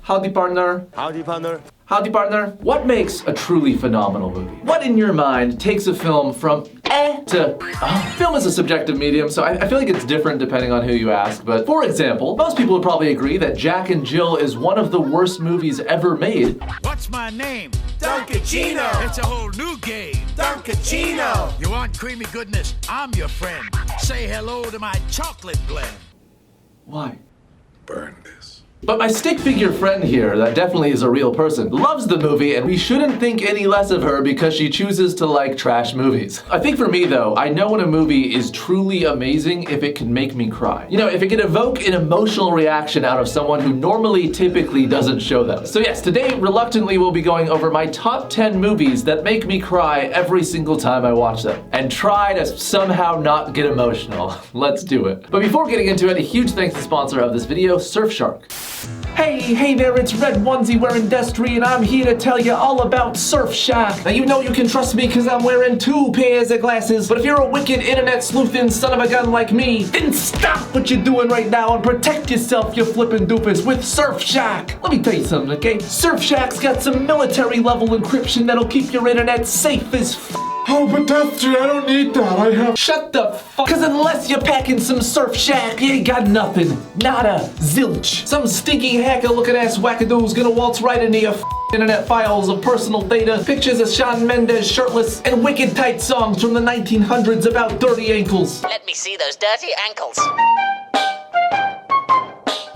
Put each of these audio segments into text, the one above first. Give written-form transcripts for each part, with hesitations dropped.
Howdy, partner. Howdy, partner. Howdy, partner. What makes a truly phenomenal movie? What in your mind takes a film from to Film is a subjective medium, so I feel like it's different depending on who you ask. But for example, most people would probably agree that Jack and Jill is one of the worst movies ever made. What's my name? Dunkachino. It's a whole new game. Dunkachino. You want creamy goodness? I'm your friend. Say hello to my chocolate blend. Why? Burn this. But my stick figure friend here, that definitely is a real person, loves the movie, and we shouldn't think any less of her because she chooses to like trash movies. I think for me though, I know when a movie is truly amazing if it can make me cry. You know, if it can evoke an emotional reaction out of someone who normally typically doesn't show them. So yes, today, reluctantly, we'll be going over my top 10 movies that make me cry every single time I watch them. And try to somehow not get emotional. Let's do it. But before getting into it, a huge thanks to the sponsor of this video, Surfshark. Hey there, it's Red Onesie wearing Destery, and I'm here to tell you all about Surfshark. Now you know you can trust me because I'm wearing 2 pairs of glasses, but if you're a wicked internet sleuthin' son of a gun like me, then stop what you're doing right now and protect yourself, you flippin' doofus, with Surfshark. Let me tell you something, okay? Surfshark's got some military level encryption that'll keep your internet safe as Oh, but Destery, I don't need that. I have. Shut the fuck. Cause unless you're packing some Surfshark, you ain't got nothing. Nada. Zilch. Some stinky hacker looking ass wackadood's gonna waltz right into your internet files of personal data, pictures of Shawn Mendes shirtless, and wicked tight songs from the 1900s about dirty ankles. Let me see those dirty ankles.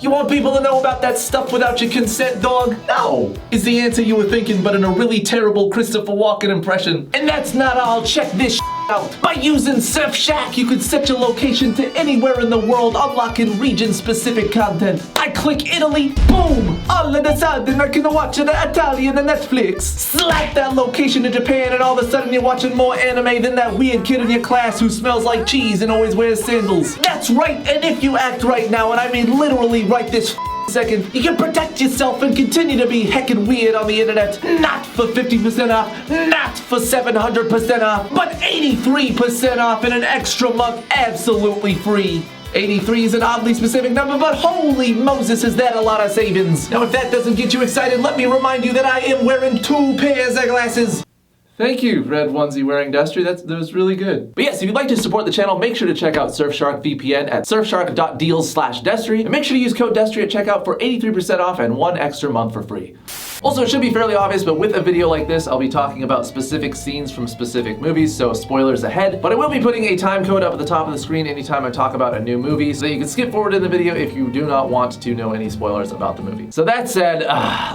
You want people to know about that stuff without your consent, dog? No, is the answer you were thinking, but in a really terrible Christopher Walken impression. And that's not all. Check this out. By using Surfshark, you could set your location to anywhere in the world, unlocking region-specific content. I click Italy, boom! All of a sudden, I can watch the Italian on Netflix. Slap that location to Japan, and all of a sudden you're watching more anime than that weird kid in your class who smells like cheese and always wears sandals. That's right, and if you act right now, and I mean literally right this second, you can protect yourself and continue to be heckin' weird on the internet. Not for 50% off, not for 700% off, but 83% off and an extra month absolutely free. 83 is an oddly specific number, but holy Moses, is that a lot of savings. Now if that doesn't get you excited, let me remind you that I am wearing 2 pairs of glasses. Thank you, Red Onesie wearing Destery. That was really good. But yes, if you'd like to support the channel, make sure to check out Surfshark VPN at surfshark.deals/Destery, and make sure to use code Destery at checkout for 83% off and 1 extra month for free. Also, it should be fairly obvious, but with a video like this, I'll be talking about specific scenes from specific movies, so spoilers ahead. But I will be putting a time code up at the top of the screen anytime I talk about a new movie, so you can skip forward in the video if you do not want to know any spoilers about the movie. So that said,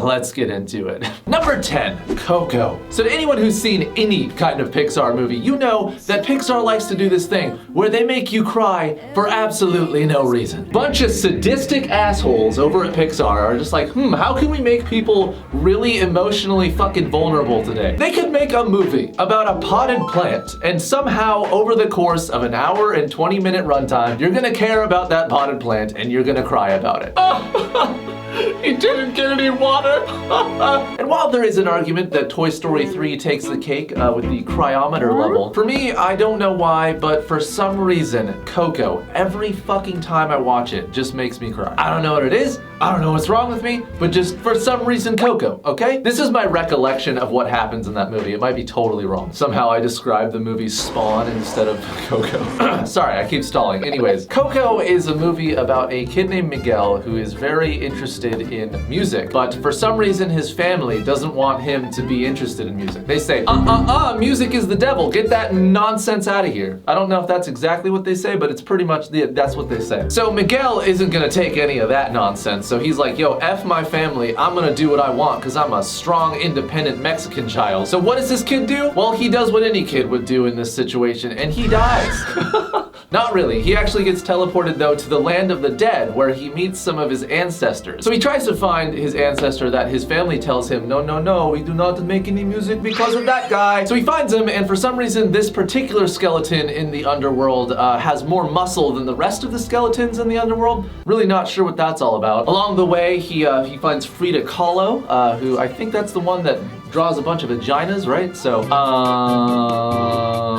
let's get into it. Number 10, Coco. So to anyone who's seen any kind of Pixar movie, you know that Pixar likes to do this thing where they make you cry for absolutely no reason. Bunch of sadistic assholes over at Pixar are just like, how can we make people really emotionally fucking vulnerable today? They could make a movie about a potted plant, and somehow over the course of an hour and 20-minute runtime, you're gonna care about that potted plant and you're gonna cry about it. He didn't get any water. And while there is an argument that Toy Story 3 takes the cake with the cryometer level, for me, I don't know why, but for some reason, Coco, every fucking time I watch it, just makes me cry. I don't know what it is, I don't know what's wrong with me, but just for some reason, Coco, okay? This is my recollection of what happens in that movie. It might be totally wrong. Somehow I described the movie Spawn instead of Coco. Sorry, I keep stalling. Anyways, Coco is a movie about a kid named Miguel who is very interested in music, but for some reason his family doesn't want him to be interested in music. They say, music is the devil, get that nonsense out of here. I don't know if that's exactly what they say, but it's pretty much, that's what they say. So Miguel isn't gonna take any of that nonsense, so he's like, yo, F my family, I'm gonna do what I want because I'm a strong, independent Mexican child. So what does this kid do? Well, he does what any kid would do in this situation, and he dies. Not really. He actually gets teleported though to the land of the dead where he meets some of his ancestors. So he tries to find his ancestor that his family tells him, no, we do not make any music because of that guy. So he finds him, and for some reason this particular skeleton in the underworld has more muscle than the rest of the skeletons in the underworld. Really not sure what that's all about. Along the way, he finds Frida Kahlo, who I think that's the one that draws a bunch of vaginas, right? So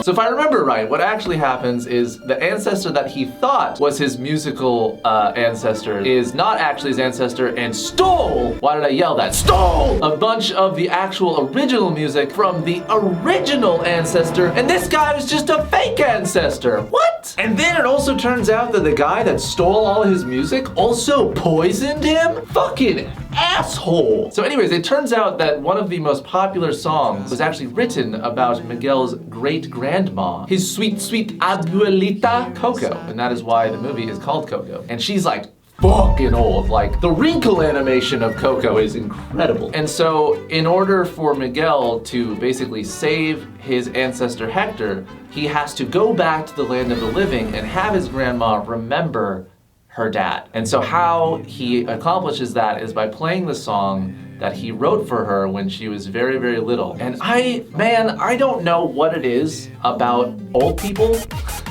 So if I remember right, what actually happens is the ancestor that he thought was his musical ancestor is not actually his ancestor and stole, why did I yell that? Stole a bunch of the actual original music from the original ancestor, and this guy was just a fake ancestor. What? And then it also turns out that the guy that stole all his music also poisoned him? Fucking asshole. So anyways, it turns out that one of the most popular songs was actually written about Miguel's great-grandma, his sweet, sweet abuelita, Coco. And that is why the movie is called Coco. And she's like fucking old. Like, the wrinkle animation of Coco is incredible. And so, in order for Miguel to basically save his ancestor Hector, he has to go back to the land of the living and have his grandma remember her dad. And so how he accomplishes that is by playing the song that he wrote for her when she was very, very little. And I don't know what it is about old people,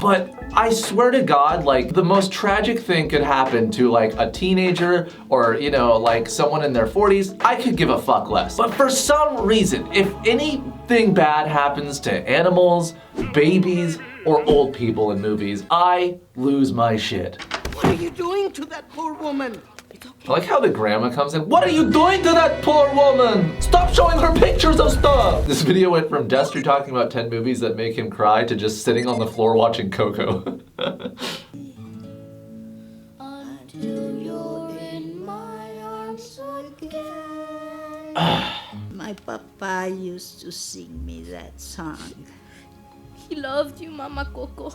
but I swear to God, like, the most tragic thing could happen to like a teenager or, you know, like someone in their 40s, I could give a fuck less. But for some reason, if anything bad happens to animals, babies, or old people in movies, I lose my shit. What are you doing to that poor woman? I like how the grandma comes in. What are you doing to that poor woman? Stop showing her pictures of stuff. This video went from Destery talking about 10 movies that make him cry to just sitting on the floor watching Coco. Until you're in my arms again. My papa used to sing me that song. He loved you, Mama Coco.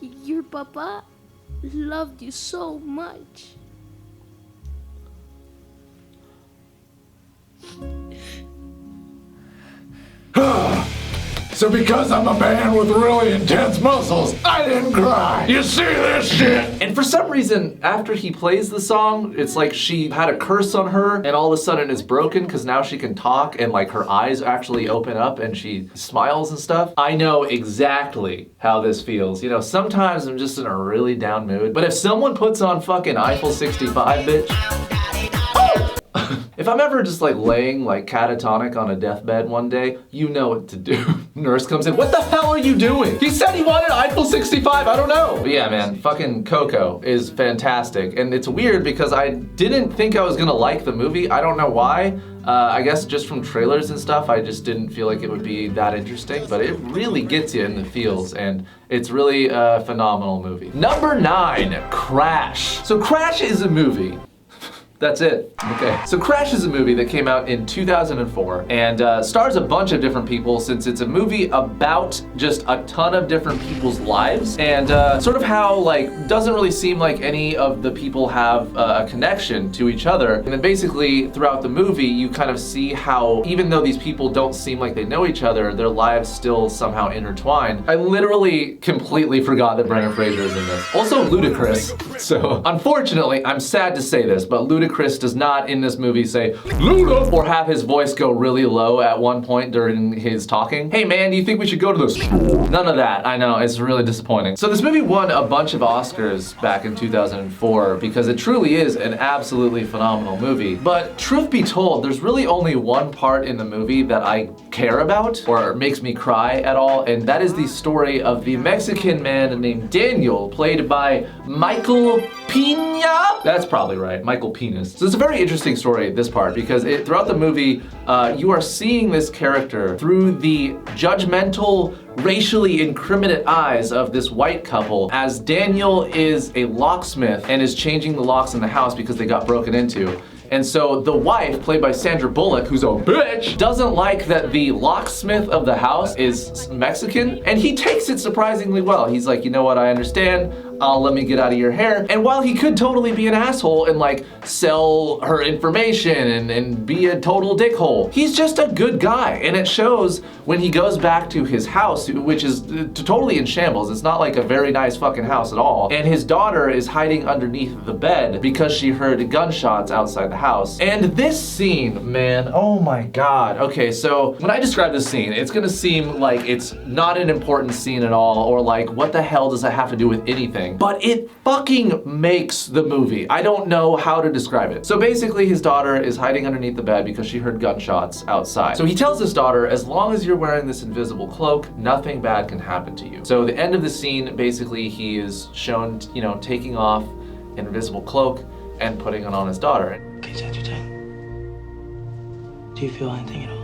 Your papa loved you so much. So because I'm a man with really intense muscles, I didn't cry. You see this shit? And for some reason, after he plays the song, it's like she had a curse on her and all of a sudden it's broken because now she can talk and like her eyes actually open up and she smiles and stuff. I know exactly how this feels. You know, sometimes I'm just in a really down mood, but if someone puts on fucking Eiffel 65, bitch, if I'm ever just like laying like catatonic on a deathbed one day, you know what to do. Nurse comes in, what the hell are you doing? He said he wanted Eiffel 65, I don't know. But yeah, man, fucking Coco is fantastic. And it's weird because I didn't think I was gonna like the movie. I don't know why. I guess just from trailers and stuff, I just didn't feel like it would be that interesting, but it really gets you in the feels, and it's really a phenomenal movie. Number 9, Crash. So Crash is a movie. That's it. Okay. So Crash is a movie that came out in 2004 and stars a bunch of different people since it's a movie about just a ton of different people's lives and sort of how like doesn't really seem like any of the people have a connection to each other. And then basically throughout the movie you kind of see how even though these people don't seem like they know each other, their lives still somehow intertwined. I literally completely forgot that Brendan Fraser is in this. Also Ludacris. So unfortunately, I'm sad to say this, but Ludacris does not in this movie say Luda or have his voice go really low at one point during his talking. Hey man, do you think we should go to the store? None of that. I know, it's really disappointing. So this movie won a bunch of Oscars back in 2004 because it truly is an absolutely phenomenal movie. But truth be told, there's really only one part in the movie that I care about or makes me cry at all, and that is the story of the Mexican man named Daniel, played by Michael Pena? That's probably right, Michael Penis. So it's a very interesting story, this part, because throughout the movie, you are seeing this character through the judgmental, racially incriminate eyes of this white couple as Daniel is a locksmith and is changing the locks in the house because they got broken into. And so the wife, played by Sandra Bullock, who's a bitch, doesn't like that the locksmith of the house is Mexican, and he takes it surprisingly well. He's like, you know what, I understand. Let me get out of your hair. And while he could totally be an asshole and like sell her information and be a total dickhole, he's just a good guy. And it shows when he goes back to his house, which is totally in shambles. It's not like a very nice fucking house at all. And his daughter is hiding underneath the bed because she heard gunshots outside the house. And this scene, man, oh my God. Okay, so when I describe this scene, it's gonna seem like it's not an important scene at all, or like, what the hell does that have to do with anything? thing, but it fucking makes the movie. I don't know how to describe it. So basically his daughter is hiding underneath the bed because she heard gunshots outside. So he tells his daughter, as long as you're wearing this invisible cloak, nothing bad can happen to you. So the end of the scene, basically he is shown, you know, taking off an invisible cloak and putting it on his daughter. Do you feel anything at all?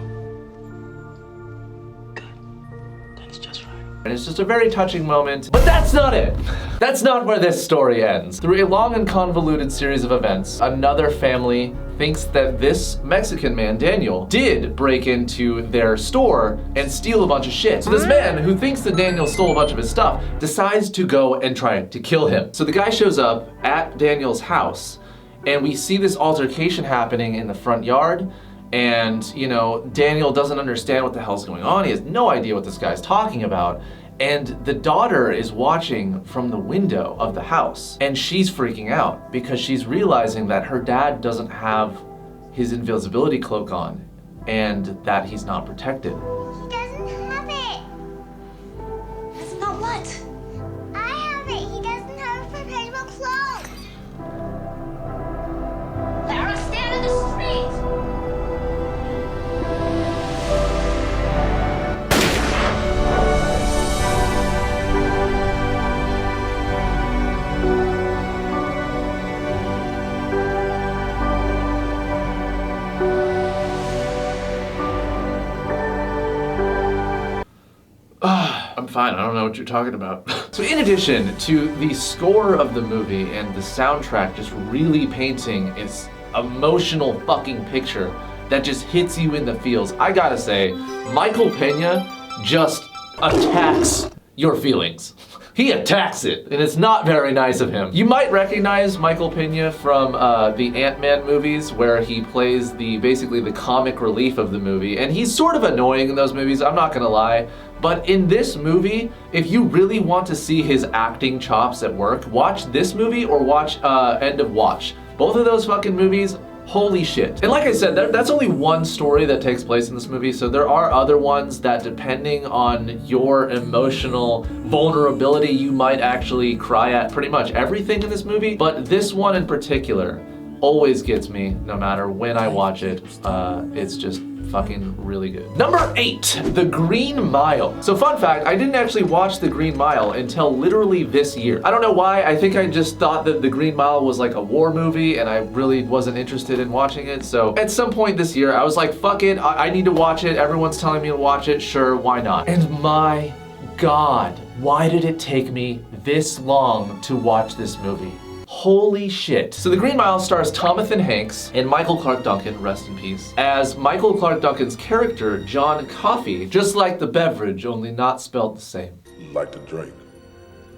And it's just a very touching moment, but that's not it. That's not where this story ends. Through a long and convoluted series of events, another family thinks that this Mexican man, Daniel, did break into their store and steal a bunch of shit. So this man, who thinks that Daniel stole a bunch of his stuff, decides to go and try to kill him. So the guy shows up at Daniel's house, and we see this altercation happening in the front yard. And, you know, Daniel doesn't understand what the hell's going on. He has no idea what this guy's talking about. And the daughter is watching from the window of the house. And she's freaking out because she's realizing that her dad doesn't have his invisibility cloak on and that he's not protected. He doesn't have it. That's not what? I have it. He doesn't have a protectable cloak. Lara, stand in the street. I'm fine, I don't know what you're talking about. So in addition to the score of the movie and the soundtrack just really painting its emotional fucking picture that just hits you in the feels, I gotta say, Michael Pena just attacks your feelings. He attacks it, and it's not very nice of him. You might recognize Michael Pena from the Ant-Man movies, where he plays basically the comic relief of the movie, and he's sort of annoying in those movies, I'm not gonna lie. But in this movie, if you really want to see his acting chops at work, watch this movie or watch End of Watch. Both of those fucking movies, holy shit. And like I said, that's only one story that takes place in this movie, so there are other ones that, depending on your emotional vulnerability, you might actually cry at pretty much everything in this movie. But this one in particular always gets me, no matter when I watch it. It's just fucking really good. Number 8, The Green Mile. So fun fact, I didn't actually watch The Green Mile until literally this year. I don't know why, I think I just thought that The Green Mile was like a war movie and I really wasn't interested in watching it. So at some point this year, I was like, fuck it, I need to watch it. Everyone's telling me to watch it, sure, why not? And my God, why did it take me this long to watch this movie? Holy shit. So The Green Mile stars Jonathan Hanks and Michael Clarke Duncan, rest in peace, as Michael Clarke Duncan's character, John Coffey, just like the beverage, only not spelled the same. Like to drink,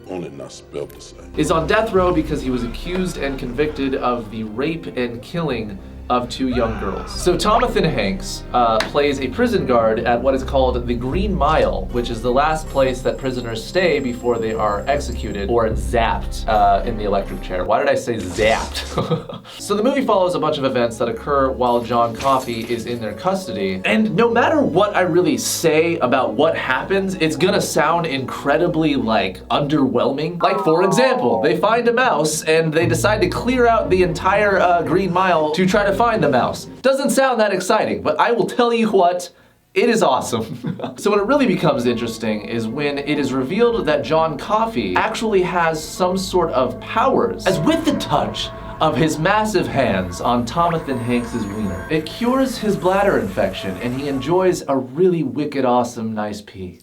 only not spelled the same. Is on death row because he was accused and convicted of the rape and killing of 2 young girls. So Jonathan Hanks plays a prison guard at what is called the Green Mile, which is the last place that prisoners stay before they are executed or zapped in the electric chair. Why did I say zapped? So the movie follows a bunch of events that occur while John Coffey is in their custody. And no matter what I really say about what happens, it's gonna sound incredibly like underwhelming. Like for example, they find a mouse and they decide to clear out the entire Green Mile to try to find the mouse. Doesn't sound that exciting, but I will tell you what, it is awesome. So when it really becomes interesting is when it is revealed that John Coffey actually has some sort of powers, as with the touch of his massive hands on Jonathan Hanks' wiener, it cures his bladder infection and he enjoys a really wicked awesome nice pee.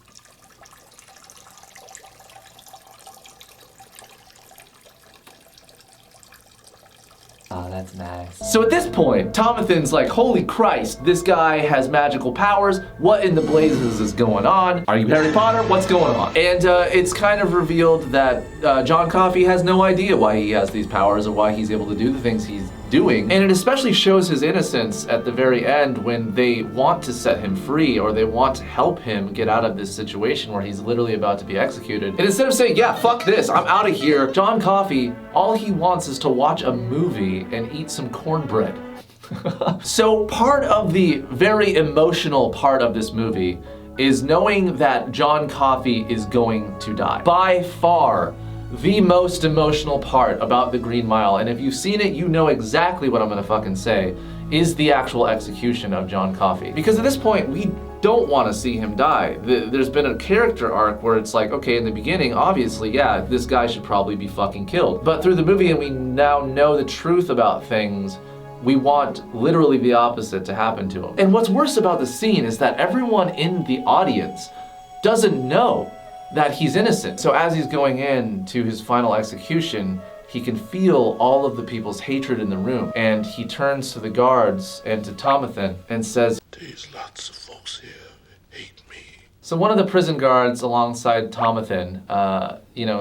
Oh, that's nice. So at this point, Jonathan's like, holy Christ, this guy has magical powers. What in the blazes is going on? Are you Harry Potter? What's going on? And it's kind of revealed that John Coffey has no idea why he has these powers or why he's able to do the things he's doing. And it especially shows his innocence at the very end when they want to set him free or they want to help him get out of this situation where he's literally about to be executed. And instead of saying, yeah, fuck this, I'm out of here, John Coffey, all he wants is to watch a movie and eat some cornbread. So part of the very emotional part of this movie is knowing that John Coffey is going to die. By far, the most emotional part about The Green Mile, and if you've seen it, you know exactly what I'm gonna fucking say, is the actual execution of John Coffey. Because at this point, we don't want to see him die. There's been a character arc where it's like, okay, in the beginning, obviously, yeah, this guy should probably be fucking killed. But through the movie, and we now know the truth about things, we want literally the opposite to happen to him. And what's worse about the scene is that everyone in the audience doesn't know that he's innocent. So as he's going in to his final execution, he can feel all of the people's hatred in the room. And he turns to the guards and to Tomathan and says, There's lots of folks here that hate me. so one of the prison guards alongside Tomathan,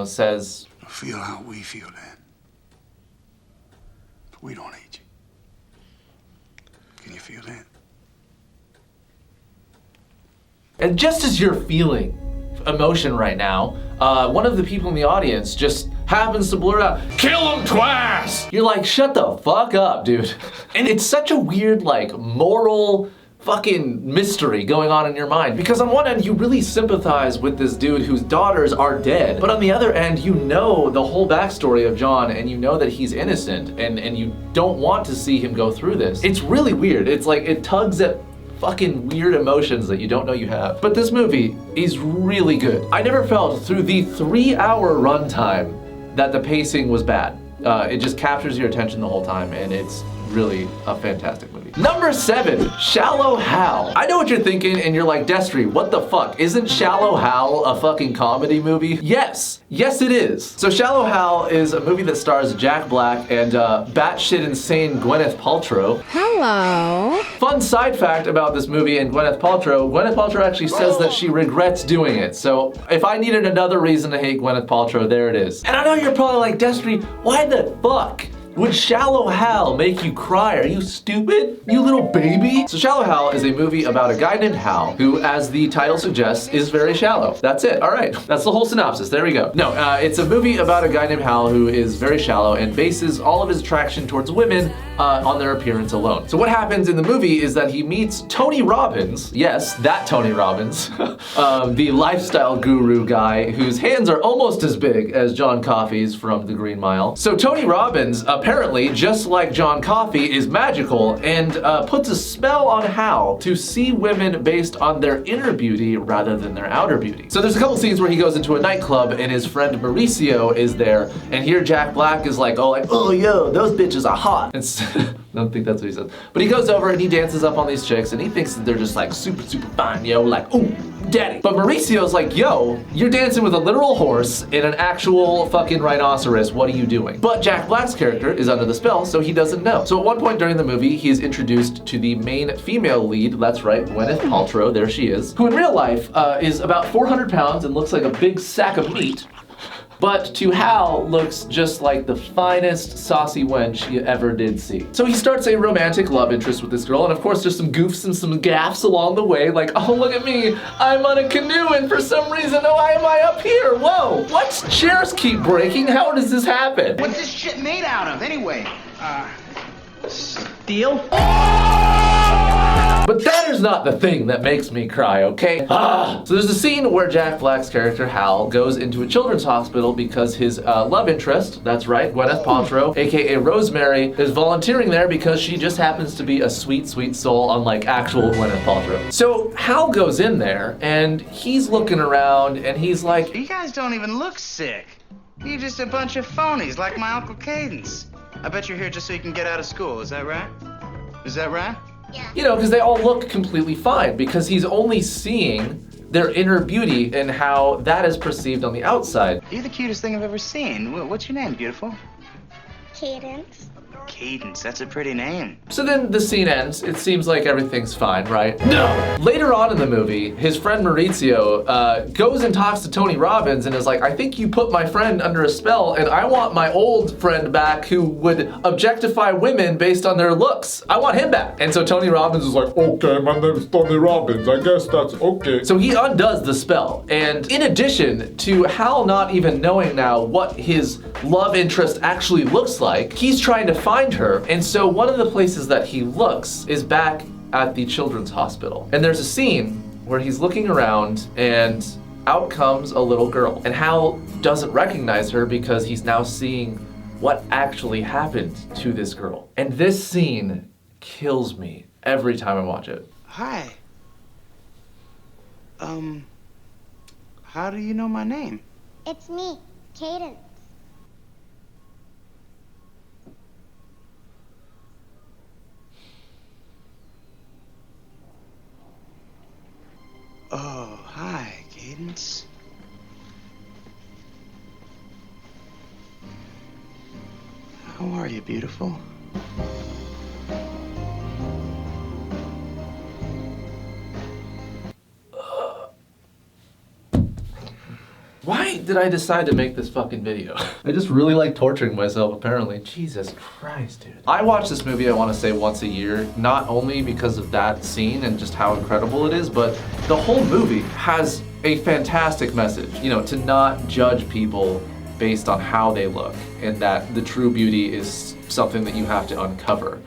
says, I feel how we feel, Dad. We don't hate you. Can you feel that? and just as you're feeling emotion right now, one of the people in the audience just happens to blurt out, Kill him twice! you're like, shut the fuck up, dude. And it's such a weird, like, moral fucking mystery going on in your mind. Because on one end, you really sympathize with this dude whose daughters are dead. But on the other end, you know the whole backstory of John, and you know that he's innocent, and you don't want to see him go through this. It's really weird. It's like, it tugs at fucking weird emotions that you don't know you have. But this movie is really good. I never felt through the 3-hour runtime that the pacing was bad. It just captures your attention the whole time, and it's really a fantastic movie. Number 7, Shallow Hal. I know what you're thinking, and you're like, Destery, what the fuck? Isn't Shallow Hal a fucking comedy movie? Yes it is. So Shallow Hal is a movie that stars Jack Black and batshit insane Gwyneth Paltrow. Hello. Fun side fact about this movie and Gwyneth Paltrow actually says that she regrets doing it. So if I needed another reason to hate Gwyneth Paltrow, there it is. And I know you're probably like, Destery, why the fuck would Shallow Hal make you cry? Are you stupid? You little baby? So Shallow Hal is a movie about a guy named Hal who, as the title suggests, is very shallow. That's it. All right. That's the whole synopsis. There we go. No, it's a movie about a guy named Hal who is very shallow and bases all of his attraction towards women on their appearance alone. So what happens in the movie is that he meets Tony Robbins. Yes, that Tony Robbins. The lifestyle guru guy whose hands are almost as big as John Coffey's from The Green Mile. So Tony Robbins, apparently, just like John Coffey, is magical and puts a spell on Hal to see women based on their inner beauty rather than their outer beauty. So there's a couple scenes where he goes into a nightclub and his friend Mauricio is there, and here Jack Black is like, oh yo, those bitches are hot. I don't think that's what he says. But he goes over and he dances up on these chicks and he thinks that they're just like super fine, yo, like, ooh, daddy. But Mauricio's like, yo, you're dancing with a literal horse and an actual fucking rhinoceros. What are you doing? But Jack Black's character is under the spell, so he doesn't know. So at one point during the movie, he is introduced to the main female lead, that's right, Gwyneth Paltrow, there she is, who in real life is about 400 pounds and looks like a big sack of meat. But to Hal, looks just like the finest saucy wench you ever did see. So he starts a romantic love interest with this girl, and of course there's some goofs and some gaffes along the way, like, oh look at me, I'm on a canoe and for some reason, oh why am I up here? Whoa, what? Chairs keep breaking, how does this happen? What's this shit made out of, anyway? Steel? But that is not the thing that makes me cry, okay? So there's a scene where Jack Black's character, Hal, goes into a children's hospital because his love interest, that's right, Gwyneth Paltrow, aka Rosemary, is volunteering there because she just happens to be a sweet, sweet soul, unlike actual Gwyneth Paltrow. So Hal goes in there and he's looking around and he's like, You guys don't even look sick. You're just a bunch of phonies like my Uncle Cadence. I bet you're here just so you can get out of school, is that right? Is that right? you know, because they all look completely fine because he's only seeing their inner beauty and how that is perceived on the outside. You're the cutest thing I've ever seen. What's your name, beautiful? Cadence. Cadence, that's a pretty name. So then the scene ends. It seems like everything's fine, right? No! Later on in the movie, his friend Mauricio goes and talks to Tony Robbins and is like, I think you put my friend under a spell and I want my old friend back who would objectify women based on their looks. I want him back. And so Tony Robbins is like, Okay, my name's Tony Robbins. I guess that's okay. so he undoes the spell. And in addition to Hal not even knowing now what his love interest actually looks like, he's trying to find her. And so one of the places that he looks is back at the children's hospital. And there's a scene where he's looking around and out comes a little girl. And Hal doesn't recognize her because he's now seeing what actually happened to this girl. And this scene kills me every time I watch it. Hi. How do you know my name? It's me, Cadence. Oh, hi, Cadence. How are you, beautiful? Why did I decide to make this fucking video? I just really like torturing myself, apparently. Jesus Christ, dude. I watch this movie, I want to say, once a year, not only because of that scene and just how incredible it is, but the whole movie has a fantastic message. You know, to not judge people based on how they look, and that the true beauty is something that you have to uncover.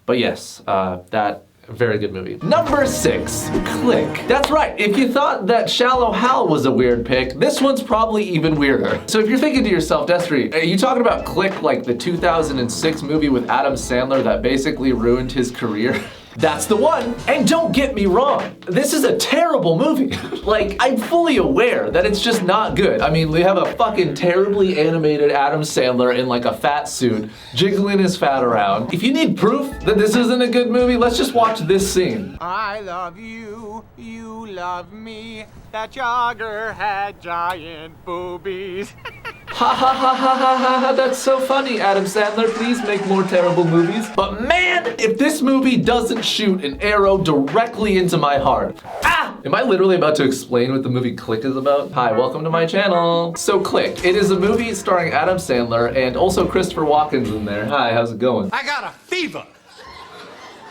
But yes, that very good movie. Number 6, Click. That's right, if you thought that Shallow Hal was a weird pick, this one's probably even weirder. So if you're thinking to yourself, Destery, are you talking about Click, like the 2006 movie with Adam Sandler that basically ruined his career? That's the one. And don't get me wrong, this is a terrible movie. Like, I'm fully aware that it's just not good. I mean, we have a fucking terribly animated Adam Sandler in like a fat suit, jiggling his fat around. If you need proof that this isn't a good movie, let's just watch this scene. I love you, you love me. That jogger had giant boobies. Ha ha ha ha ha ha ha, that's so funny, Adam Sandler. Please make more terrible movies. But man, if this movie doesn't shoot an arrow directly into my heart. Ah! Am I literally about to explain what the movie Click is about? Hi, welcome to my channel. So Click, it is a movie starring Adam Sandler and also Christopher Walken's in there. Hi, how's it going? I got a fever.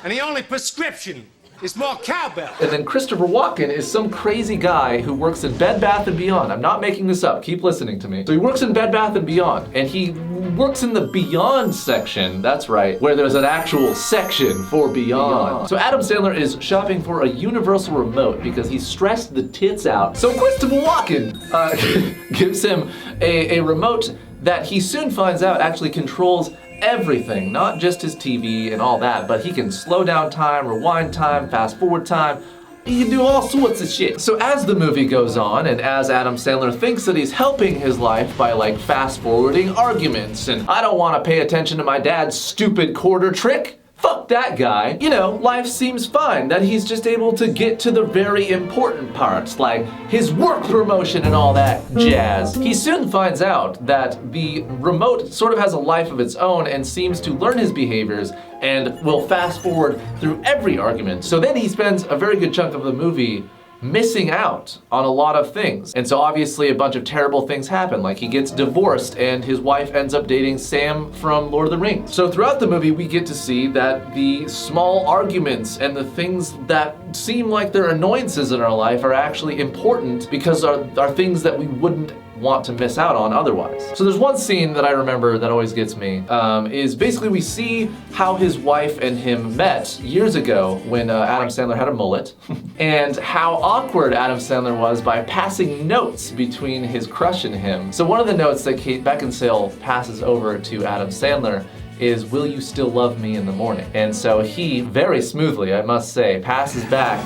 And the only prescription is more cowbell. And then Christopher Walken is some crazy guy who works in Bed Bath & Beyond. I'm not making this up, keep listening to me. So he works in Bed Bath & Beyond, and he works in the Beyond section, that's right, where there's an actual section for Beyond. So Adam Sandler is shopping for a universal remote because he's stressed the tits out. So Christopher Walken gives him a remote that he soon finds out actually controls everything, not just his TV and all that, but he can slow down time, rewind time, fast forward time. He can do all sorts of shit. So as the movie goes on, and as Adam Sandler thinks that he's helping his life by like fast forwarding arguments, and I don't want to pay attention to my dad's stupid quarter trick, fuck that guy. You know, life seems fine, that he's just able to get to the very important parts, like his work promotion and all that jazz. He soon finds out that the remote sort of has a life of its own and seems to learn his behaviors and will fast forward through every argument. So then he spends a very good chunk of the movie missing out on a lot of things. And so obviously a bunch of terrible things happen, like he gets divorced and his wife ends up dating Sam from Lord of the Rings. So throughout the movie we get to see that the small arguments and the things that seem like they're annoyances in our life are actually important because are things that we wouldn't want to miss out on otherwise. So there's one scene that I remember that always gets me, is basically we see how his wife and him met years ago when Adam Sandler had a mullet, and how awkward Adam Sandler was by passing notes between his crush and him. So one of the notes that Kate Beckinsale passes over to Adam Sandler is, "Will you still love me in the morning?" And so he, very smoothly, I must say, passes back,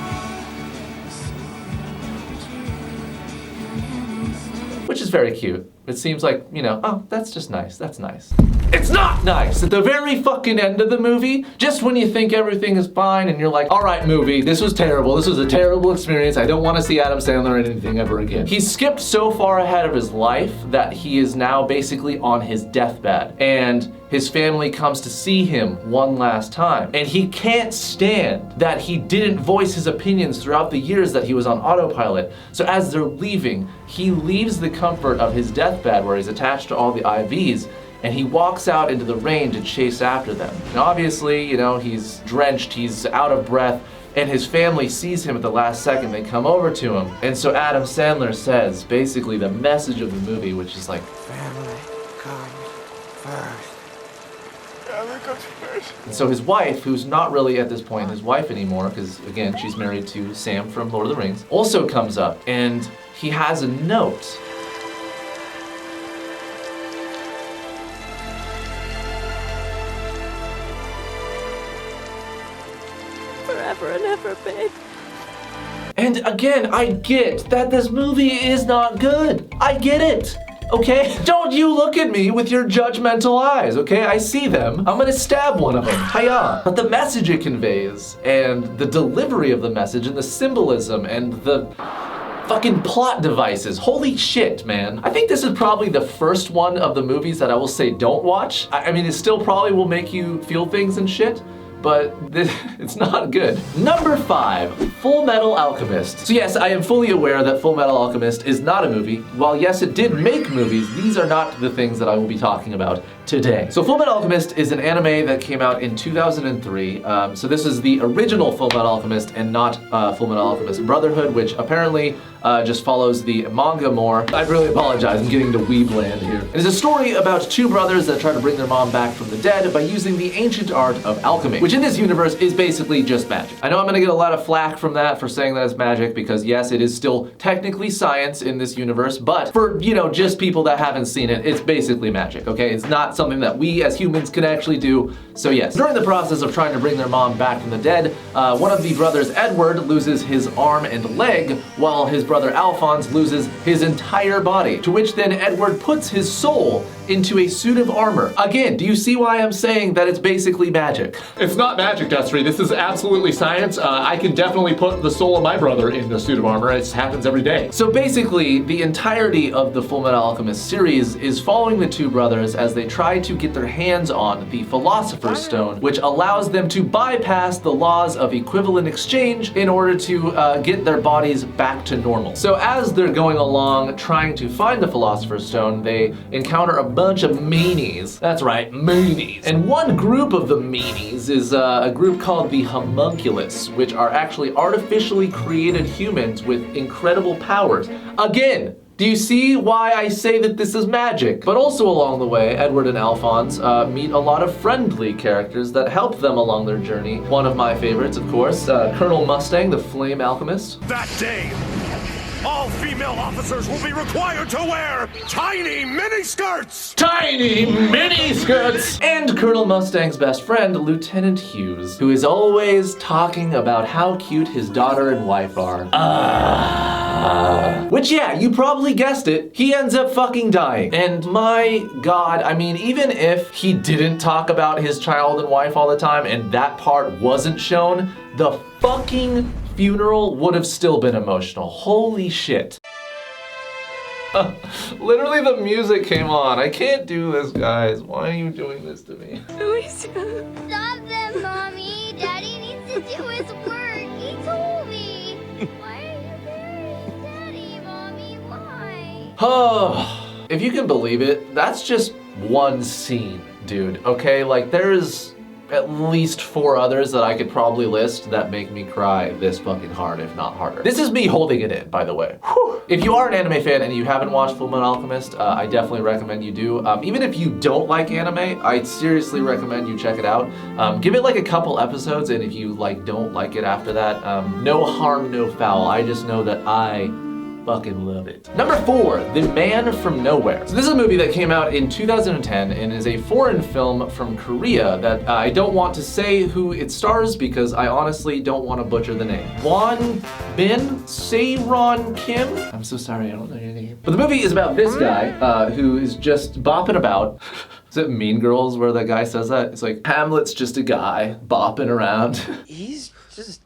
which is very cute. It seems like, you know, oh, that's just nice, that's nice. It's not nice! At the very fucking end of the movie, just when you think everything is fine and you're like, all right, movie, this was terrible, this was a terrible experience, I don't want to see Adam Sandler in anything ever again. He skipped so far ahead of his life that he is now basically on his deathbed, and his family comes to see him one last time. And he can't stand that he didn't voice his opinions throughout the years that he was on autopilot. So as they're leaving, he leaves the comfort of his deathbed where he's attached to all the IVs, and he walks out into the rain to chase after them. And obviously, you know, he's drenched, he's out of breath, and his family sees him at the last second. They come over to him. And so Adam Sandler says basically the message of the movie, which is like, Family comes first. Family comes first. And so his wife, who's not really at this point his wife anymore, because again, she's married to Sam from Lord of the Rings, also comes up and he has a note. Forever and ever, babe. And again, I get that this movie is not good. I get it. Okay? Don't you look at me with your judgmental eyes, okay? I see them. I'm gonna stab one of them. Hiya. But the message it conveys, and the delivery of the message, and the symbolism, and the fucking plot devices. Holy shit, man. I think this is probably the first one of the movies that I will say don't watch. I mean, it still probably will make you feel things and shit, but it's not good. Number 5, Full Metal Alchemist. So yes, I am fully aware that Full Metal Alchemist is not a movie. While yes, it did make movies, these are not the things that I will be talking about today. So Full Metal Alchemist is an anime that came out in 2003. So this is the original Full Metal Alchemist and not Full Metal Alchemist Brotherhood, which apparently just follows the manga more. I really apologize, I'm getting to weebland here. It is a story about 2 brothers that try to bring their mom back from the dead by using the ancient art of alchemy, which in this universe is basically just magic. I know I'm gonna get a lot of flack from that for saying that it's magic, because yes, it is still technically science in this universe, but for, you know, just people that haven't seen it, it's basically magic, okay? It's not something that we as humans can actually do, so yes. During the process of trying to bring their mom back from the dead, one of the brothers, Edward, loses his arm and leg, while his brother Alphonse loses his entire body, to which then Edward puts his soul into a suit of armor. Again, do you see why I'm saying that it's basically magic? It's not magic, Destery. This is absolutely science. I can definitely put the soul of my brother in the suit of armor. It happens every day. So basically, the entirety of the Full Metal Alchemist series is following the 2 brothers as they try to get their hands on the Philosopher's Stone, which allows them to bypass the laws of equivalent exchange in order to get their bodies back to normal. So as they're going along trying to find the Philosopher's Stone, they encounter a bunch of meanies. That's right, meanies. And one group of the meanies is a group called the Homunculus, which are actually artificially created humans with incredible powers. Again, do you see why I say that this is magic? But also along the way, Edward and Alphonse meet a lot of friendly characters that help them along their journey. One of my favorites, of course, Colonel Mustang, the Flame Alchemist. That day, all female officers will be required to wear tiny miniskirts! Tiny miniskirts! And Colonel Mustang's best friend, Lieutenant Hughes, who is always talking about how cute his daughter and wife are. Which, yeah, you probably guessed it, he ends up fucking dying. And my God, I mean, even if he didn't talk about his child and wife all the time and that part wasn't shown, the fucking funeral would have still been emotional. Holy shit. Literally the music came on. I can't do this, guys. Why are you doing this to me? Stop them, Mommy. Daddy needs to do his work. He told me. Why are you burying Daddy, Mommy? Why? Oh, if you can believe it, that's just one scene, dude. Okay, like there's at least 4 others that I could probably list that make me cry this fucking hard, if not harder. This is me holding it in, by the way. Whew. If you are an anime fan and you haven't watched Full Metal Alchemist, I definitely recommend you do. Even if you don't like anime, I seriously recommend you check it out. Give it like a couple episodes, and if you like don't like it after that, no harm, no foul. I just know that I fucking love it. Number 4, The Man from Nowhere. So this is a movie that came out in 2010 and is a foreign film from Korea that I don't want to say who it stars because I honestly don't want to butcher the name. Won Bin Se-ron Kim? I'm so sorry, I don't know your name. But the movie is about this guy who is just bopping about. Is it Mean Girls where the guy says that? It's like, Hamlet's just a guy bopping around. He's just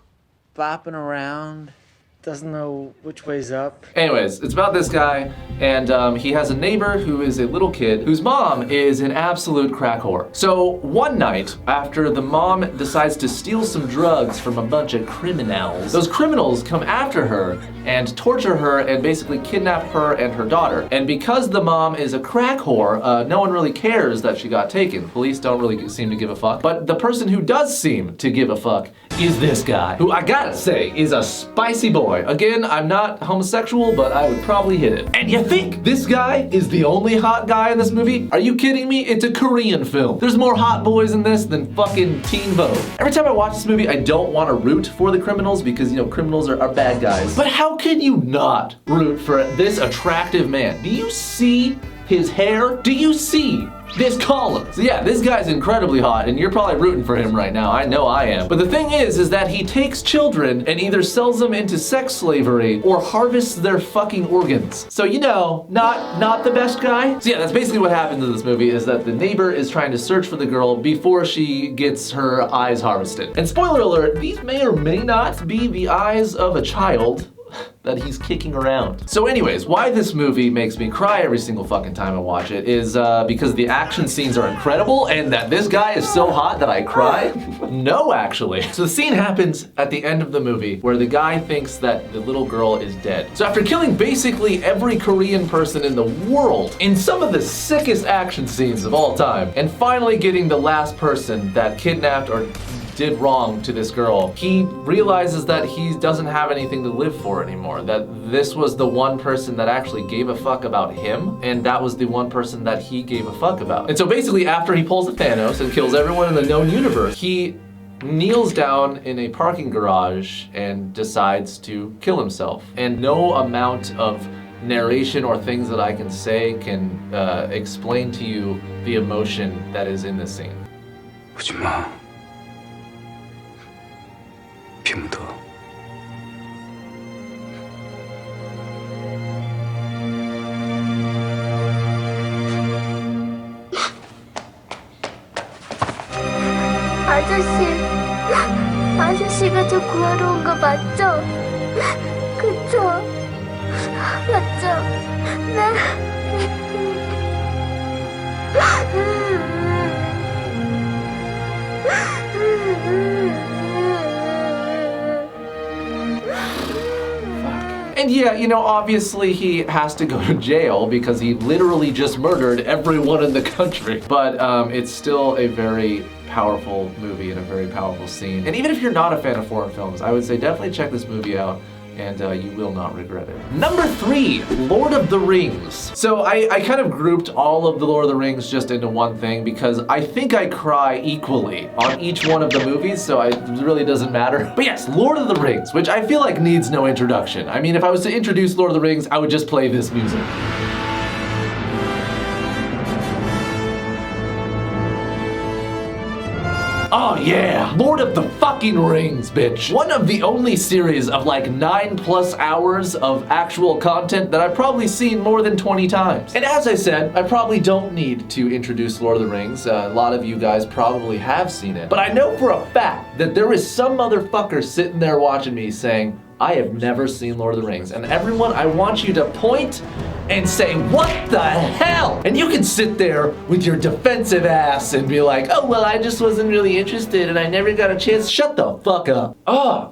bopping around. Doesn't know which way's up. Anyways, it's about this guy, and he has a neighbor who is a little kid whose mom is an absolute crack whore. So one night, after the mom decides to steal some drugs from a bunch of criminals, those criminals come after her and torture her and basically kidnap her and her daughter. And because the mom is a crack whore, no one really cares that she got taken. Police don't really seem to give a fuck. But the person who does seem to give a fuck is this guy, who I gotta say is a spicy boy. Again, I'm not homosexual, but I would probably hit it. And you think this guy is the only hot guy in this movie? Are you kidding me? It's a Korean film. There's more hot boys in this than fucking Teen Vogue. Every time I watch this movie, I don't want to root for the criminals because, you know, criminals are bad guys. But how can you not root for this attractive man? Do you see his hair? Do you see this collar? So yeah, this guy's incredibly hot and you're probably rooting for him right now. I know I am. But the thing is that he takes children and either sells them into sex slavery or harvests their fucking organs. So, you know, not the best guy. So yeah, that's basically what happens in this movie, is that the neighbor is trying to search for the girl before she gets her eyes harvested. And spoiler alert, these may or may not be the eyes of a child that he's kicking around. So anyways, why this movie makes me cry every single fucking time I watch it is because the action scenes are incredible and that this guy is so hot that I cry? No, actually. So the scene happens at the end of the movie where the guy thinks that the little girl is dead. So after killing basically every Korean person in the world in some of the sickest action scenes of all time, and finally getting the last person that kidnapped or did wrong to this girl, he realizes that he doesn't have anything to live for anymore, that this was the one person that actually gave a fuck about him, and that was the one person that he gave a fuck about. And so basically after he pulls a Thanos and kills everyone in the known universe, he kneels down in a parking garage and decides to kill himself. And no amount of narration or things that I can say can explain to you the emotion that is in this scene. 피 묻어. 아저씨가 저 구하러 온 거 맞죠? 그쵸? 맞죠? And yeah, you know, obviously he has to go to jail because he literally just murdered everyone in the country. But it's still a very powerful movie and a very powerful scene. And even if you're not a fan of foreign films, I would say definitely check this movie out, and you will not regret it. Number 3, Lord of the Rings. So I kind of grouped all of the Lord of the Rings just into one thing because I think I cry equally on each one of the movies, so it really doesn't matter. But yes, Lord of the Rings, which I feel like needs no introduction. I mean, if I was to introduce Lord of the Rings, I would just play this music. Oh yeah, Lord of the fucking Rings, bitch. One of the only series of like 9+ hours of actual content that I've probably seen more than 20 times. And as I said, I probably don't need to introduce Lord of the Rings. A lot of you guys probably have seen it. But I know for a fact that there is some motherfucker sitting there watching me saying, I have never seen Lord of the Rings. And everyone, I want you to point and say, what the hell? And you can sit there with your defensive ass and be like, oh, well, I just wasn't really interested and I never got a chance. Shut the fuck up.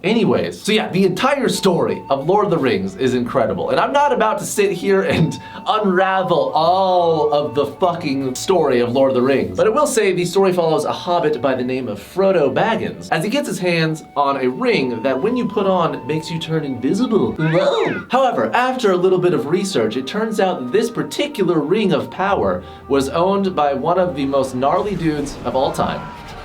Anyways. So yeah, the entire story of Lord of the Rings is incredible. And I'm not about to sit here and unravel all of the fucking story of Lord of the Rings. But I will say the story follows a hobbit by the name of Frodo Baggins as he gets his hands on a ring that when you put on makes you turn invisible. Whoa. However, after a little bit of research, it turns out that this particular ring of power was owned by one of the most gnarly dudes of all time,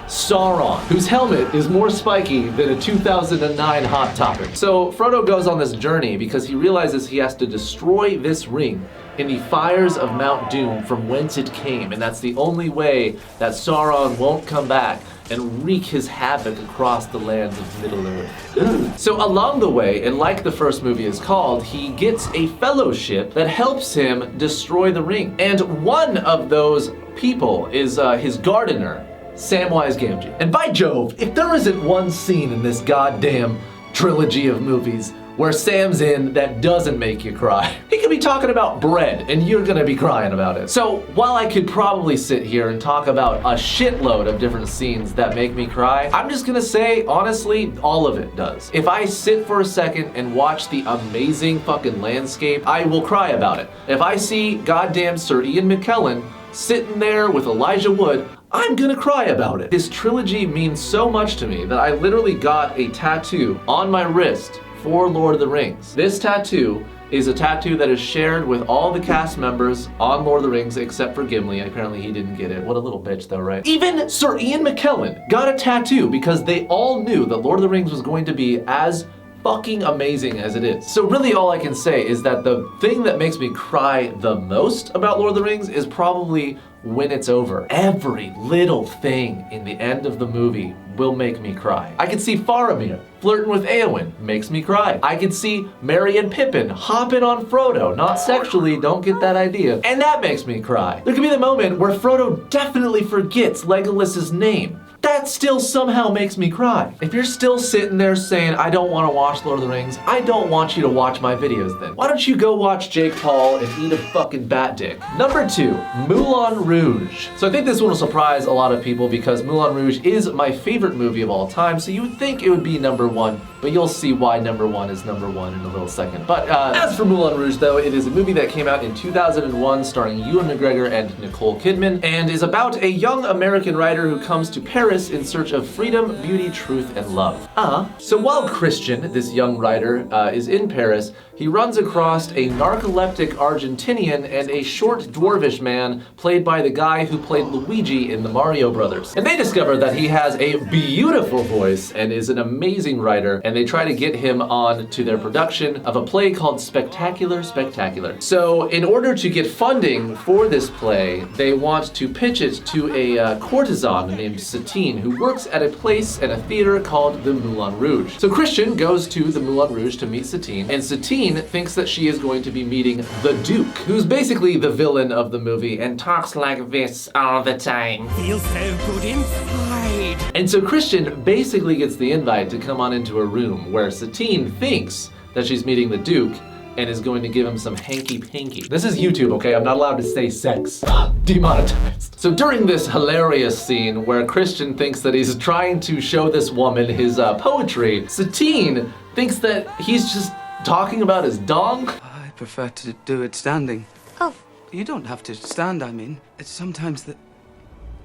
Sauron, whose helmet is more spiky than a 2009 Hot Topic. So Frodo goes on this journey because he realizes he has to destroy this ring in the fires of Mount Doom from whence it came, and that's the only way that Sauron won't come back and wreak his havoc across the lands of Middle-earth. So along the way, and like the first movie is called, he gets a fellowship that helps him destroy the ring. And one of those people is his gardener, Samwise Gamgee. And by Jove, if there isn't one scene in this goddamn trilogy of movies where Sam's in that doesn't make you cry. He could be talking about bread and you're gonna be crying about it. So while I could probably sit here and talk about a shitload of different scenes that make me cry, I'm just gonna say, honestly, all of it does. If I sit for a second and watch the amazing fucking landscape, I will cry about it. If I see goddamn Sir Ian McKellen sitting there with Elijah Wood, I'm gonna cry about it. This trilogy means so much to me that I literally got a tattoo on my wrist for Lord of the Rings. This tattoo is a tattoo that is shared with all the cast members on Lord of the Rings except for Gimli. Apparently he didn't get it. What a little bitch though, right? Even Sir Ian McKellen got a tattoo because they all knew that Lord of the Rings was going to be as fucking amazing as it is. So really all I can say is that the thing that makes me cry the most about Lord of the Rings is probably when it's over. Every little thing in the end of the movie will make me cry. I can see Faramir flirting with Éowyn, makes me cry. I can see Merry and Pippin hopping on Frodo, not sexually, don't get that idea, and that makes me cry. There could be the moment where Frodo definitely forgets Legolas's name. That still somehow makes me cry. If you're still sitting there saying, I don't want to watch Lord of the Rings, I don't want you to watch my videos then. Why don't you go watch Jake Paul and eat a fucking bat dick? Number 2, Moulin Rouge. So I think this one will surprise a lot of people because Moulin Rouge is my favorite movie of all time, so you would think it would be number 1, but you'll see why number 1 is number 1 in a little second. But as for Moulin Rouge though, it is a movie that came out in 2001 starring Ewan McGregor and Nicole Kidman, and is about a young American writer who comes to Paris in search of freedom, beauty, truth, and love. So while Christian, this young writer, is in Paris, he runs across a narcoleptic Argentinian and a short dwarvish man played by the guy who played Luigi in the Mario Brothers. And they discover that he has a beautiful voice and is an amazing writer, and they try to get him on to their production of a play called Spectacular Spectacular. So in order to get funding for this play, they want to pitch it to a courtesan named Satine, who works at a place at a theater called the Moulin Rouge. So Christian goes to the Moulin Rouge to meet Satine, and Satine thinks that she is going to be meeting the Duke, who's basically the villain of the movie and talks like this all the time. Feels so good inside. And so Christian basically gets the invite to come on into a room where Satine thinks that she's meeting the Duke and is going to give him some hanky-panky. This is YouTube, okay? I'm not allowed to say sex. Demonetized. So during this hilarious scene where Christian thinks that he's trying to show this woman his poetry, Satine thinks that he's just talking about his dong. I prefer to do it standing. Oh. You don't have to stand, I mean. It's sometimes that...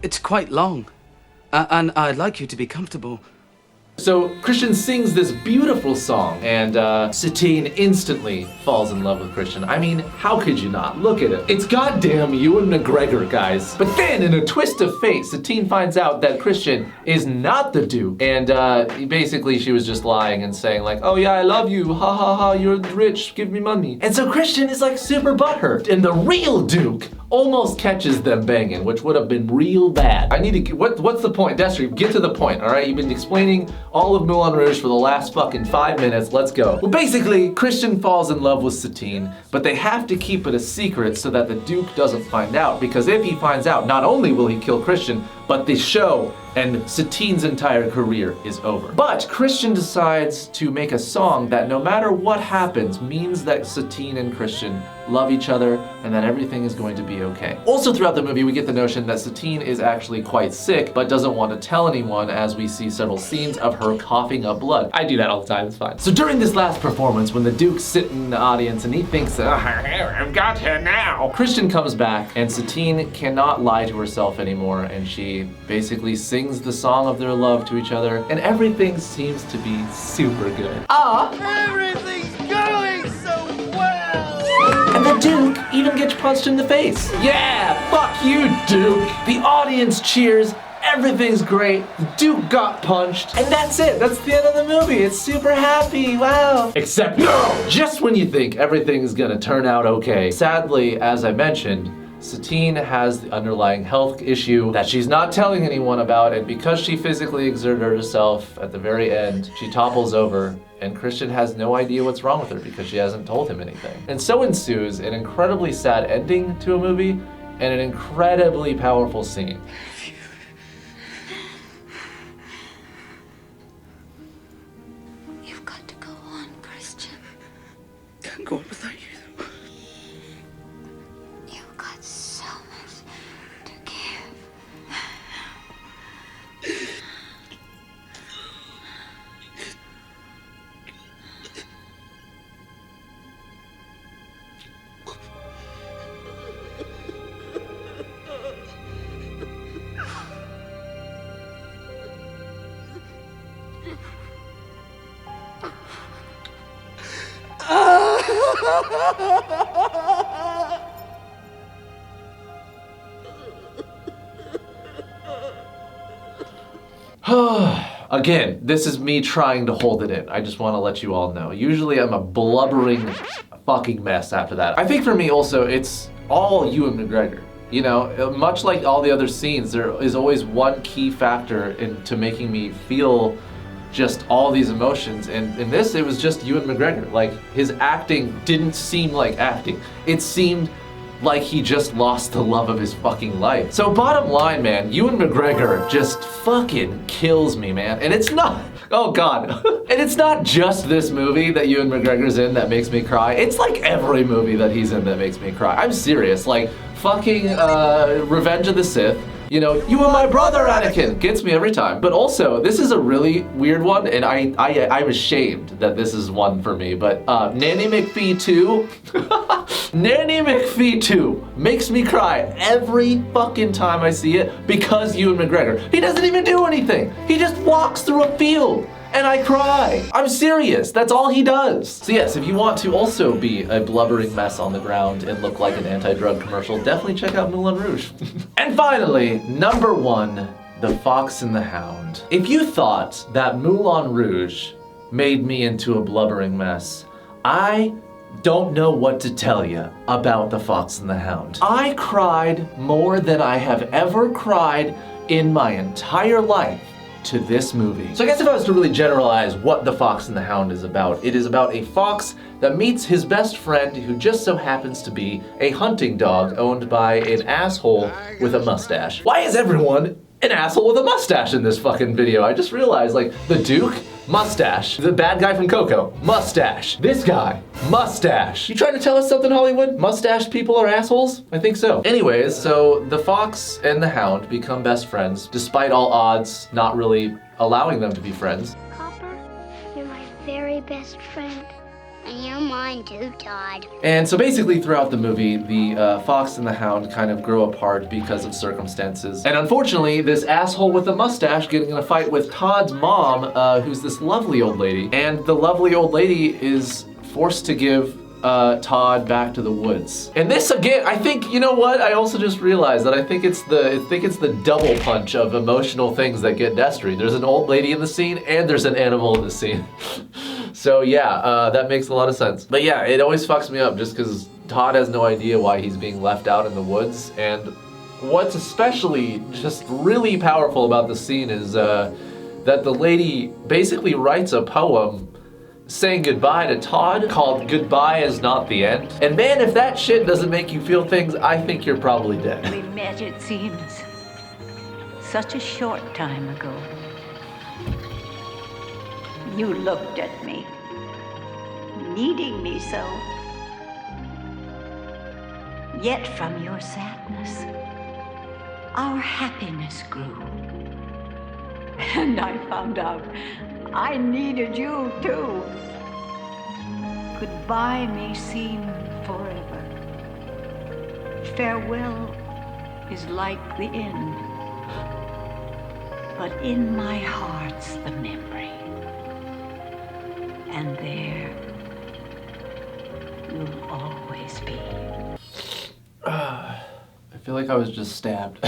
It's quite long. And I'd like you to be comfortable. So Christian sings this beautiful song, and Satine instantly falls in love with Christian. I mean, how could you not? Look at it. It's goddamn Ewan McGregor, guys. But then, in a twist of fate, Satine finds out that Christian is not the Duke, and basically she was just lying and saying like, oh yeah, I love you, ha ha ha, you're rich, give me money. And so Christian is like super butthurt, and the real Duke almost catches them banging, which would have been real bad. I need to get, what's the point? Destery, get to the point, all right? You've been explaining all of Moulin Rouge for the last fucking 5 minutes, let's go. Well, basically, Christian falls in love with Satine, but they have to keep it a secret so that the Duke doesn't find out, because if he finds out, not only will he kill Christian, but the show and Satine's entire career is over. But Christian decides to make a song that no matter what happens means that Satine and Christian love each other and that everything is going to be okay. Also throughout the movie we get the notion that Satine is actually quite sick but doesn't want to tell anyone, as we see several scenes of her coughing up blood. I do that all the time, it's fine. So during this last performance when the Duke's sitting in the audience and he thinks, I've got her now, Christian comes back and Satine cannot lie to herself anymore, and she basically sings the song of their love to each other, and everything seems to be super good. Everything's going so well! And the Duke even gets punched in the face. Yeah, fuck you, Duke! The audience cheers, everything's great, the Duke got punched, and that's it, that's the end of the movie. It's super happy, wow. Except no! Just when you think everything's gonna turn out okay. Sadly, as I mentioned, Satine has the underlying health issue that she's not telling anyone about, and because she physically exerted herself at the very end, she topples over, and Christian has no idea what's wrong with her because she hasn't told him anything. And so ensues an incredibly sad ending to a movie and an incredibly powerful scene. You've got to go on, Christian. Can't go on without you. So much to give. Again, this is me trying to hold it in. I just want to let you all know. Usually I'm a blubbering fucking mess after that. I think for me also, it's all Ewan McGregor. You know, much like all the other scenes, there is always one key factor into making me feel just all these emotions. And in this, it was just Ewan McGregor. Like, his acting didn't seem like acting. It seemed like he just lost the love of his fucking life. So bottom line, man, Ewan McGregor just fucking kills me, man. And it's not, oh God. And it's not just this movie that Ewan McGregor's in that makes me cry. It's like every movie that he's in that makes me cry. I'm serious, like fucking Revenge of the Sith. You know, you and my brother, Anakin, gets me every time. But also, this is a really weird one, and I'm ashamed that this is one for me, but Nanny McPhee 2, Nanny McPhee 2 makes me cry every fucking time I see it because Ewan McGregor. He doesn't even do anything. He just walks through a field. And I cry. I'm serious, that's all he does. So yes, if you want to also be a blubbering mess on the ground and look like an anti-drug commercial, definitely check out Moulin Rouge. And finally, number 1, The Fox and the Hound. If you thought that Moulin Rouge made me into a blubbering mess, I don't know what to tell you about The Fox and the Hound. I cried more than I have ever cried in my entire life to this movie. So I guess if I was to really generalize what The Fox and the Hound is about, it is about a fox that meets his best friend who just so happens to be a hunting dog owned by an asshole with a mustache. Why is everyone an asshole with a mustache in this fucking video? I just realized, like, the Duke, mustache. The bad guy from Coco, mustache. This guy, mustache. You trying to tell us something, Hollywood? Mustache people are assholes? I think so. Anyways, so the fox and the hound become best friends, despite all odds not really allowing them to be friends. Copper, you're my very best friend. And you're mine too, Todd. And so basically throughout the movie, the fox and the hound kind of grow apart because of circumstances. And unfortunately, this asshole with a mustache getting in a fight with Todd's mom, who's this lovely old lady. And the lovely old lady is forced to give Todd back to the woods. And this again, I think, you know what? I also just realized that I think it's the double punch of emotional things that get Destery. There's an old lady in the scene and there's an animal in the scene. So yeah, that makes a lot of sense. But yeah, it always fucks me up just because Todd has no idea why he's being left out in the woods. And what's especially just really powerful about the scene is that the lady basically writes a poem saying goodbye to Todd called Goodbye Is Not the End. And man, if that shit doesn't make you feel things, I think you're probably dead. We met, it seems, such a short time ago. You looked at me, needing me so. Yet from your sadness, our happiness grew. And I found out I needed you too. Goodbye may seem forever. Farewell is like the end. But in my heart's the memory. And there you'll always be. I feel like I was just stabbed.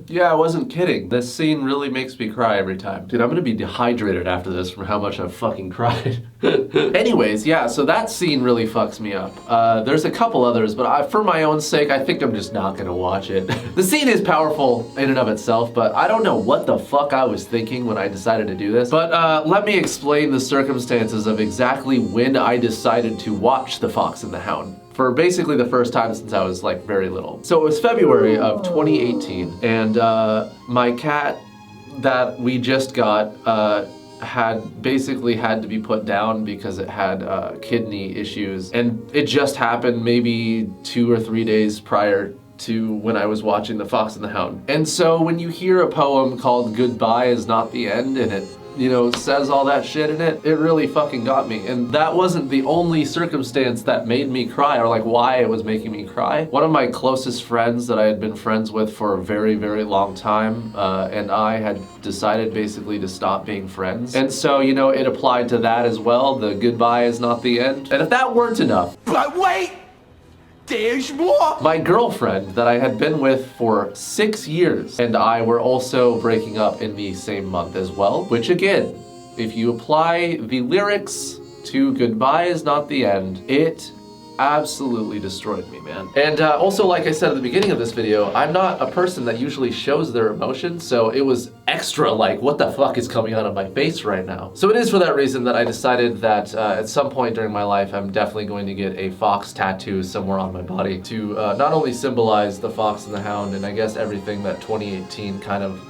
Yeah, I wasn't kidding. This scene really makes me cry every time. Dude, I'm gonna be dehydrated after this from how much I've fucking cried. Anyways, yeah, so that scene really fucks me up. There's a couple others, but for my own sake, I think I'm just not gonna watch it. The scene is powerful in and of itself, but I don't know what the fuck I was thinking when I decided to do this. But let me explain the circumstances of exactly when I decided to watch The Fox and the Hound. For basically the first time since I was like very little. So it was February of 2018, and my cat that we just got had basically had to be put down because it had kidney issues, and it just happened maybe 2 or 3 days prior to when I was watching The Fox and the Hound. And so when you hear a poem called Goodbye Is Not the End, and it you know, says all that shit in it, it really fucking got me. And that wasn't the only circumstance that made me cry, or like why it was making me cry. One of my closest friends that I had been friends with for a very, very long time, and I had decided basically to stop being friends. And so, you know, it applied to that as well. The goodbye is not the end. And if that weren't enough, But wait! There's more! my girlfriend that I had been with for 6 years and I were also breaking up in the same month as well, which again, if you apply the lyrics to Goodbye Is Not the End, it absolutely destroyed me, man. And also, like I said at the beginning of this video, I'm not a person that usually shows their emotions, so it was extra like, what the fuck is coming out of my face right now? So it is for that reason that I decided that at some point during my life, I'm definitely going to get a fox tattoo somewhere on my body to not only symbolize the fox and the hound, and I guess everything that 2018 kind of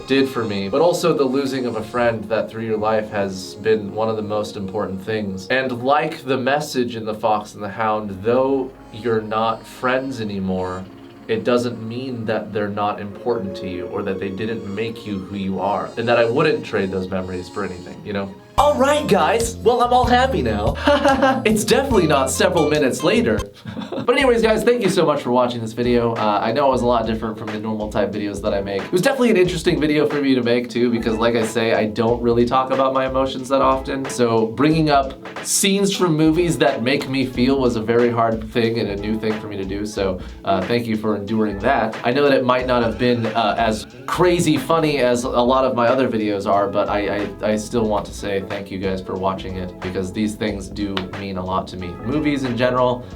did for me, but also the losing of a friend that through your life has been one of the most important things. And like the message in The Fox and the Hound, though you're not friends anymore, it doesn't mean that they're not important to you or that they didn't make you who you are, and that I wouldn't trade those memories for anything, you know? All right, guys. Well, I'm all happy now. It's definitely not several minutes later. But anyways, guys, thank you so much for watching this video. I know it was a lot different from the normal type videos that I make. It was definitely an interesting video for me to make too, because like I say, I don't really talk about my emotions that often. So bringing up scenes from movies that make me feel was a very hard thing and a new thing for me to do. So thank you for enduring that. I know that it might not have been as crazy funny as a lot of my other videos are, but I still want to say thank you guys for watching it, because these things do mean a lot to me. Movies in general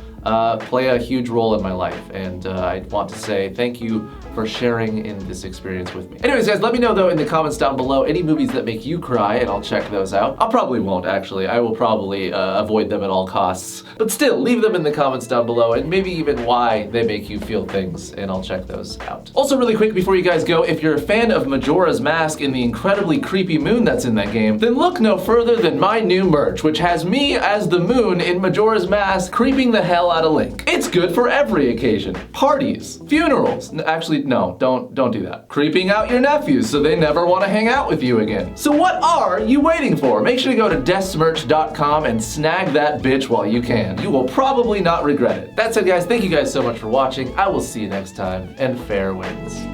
play a huge role in my life, and I want to say thank you for sharing in this experience with me. Anyways, guys, let me know though in the comments down below any movies that make you cry, and I'll check those out. I probably won't, actually. I will probably avoid them at all costs. But still, leave them in the comments down below, and maybe even why they make you feel things, and I'll check those out. Also, really quick before you guys go, if you're a fan of Majora's Mask and the incredibly creepy moon that's in that game, then look no further than my new merch, which has me as the moon in Majora's Mask creeping the hell out of Link. It's good for every occasion. Parties, funerals. Actually, no, don't do that. Creeping out your nephews so they never want to hang out with you again. So what are you waiting for? Make sure to go to destmerch.com and snag that bitch while you can. You will probably not regret it. That's it, guys. Thank you guys so much for watching. I will see you next time, and fair winds.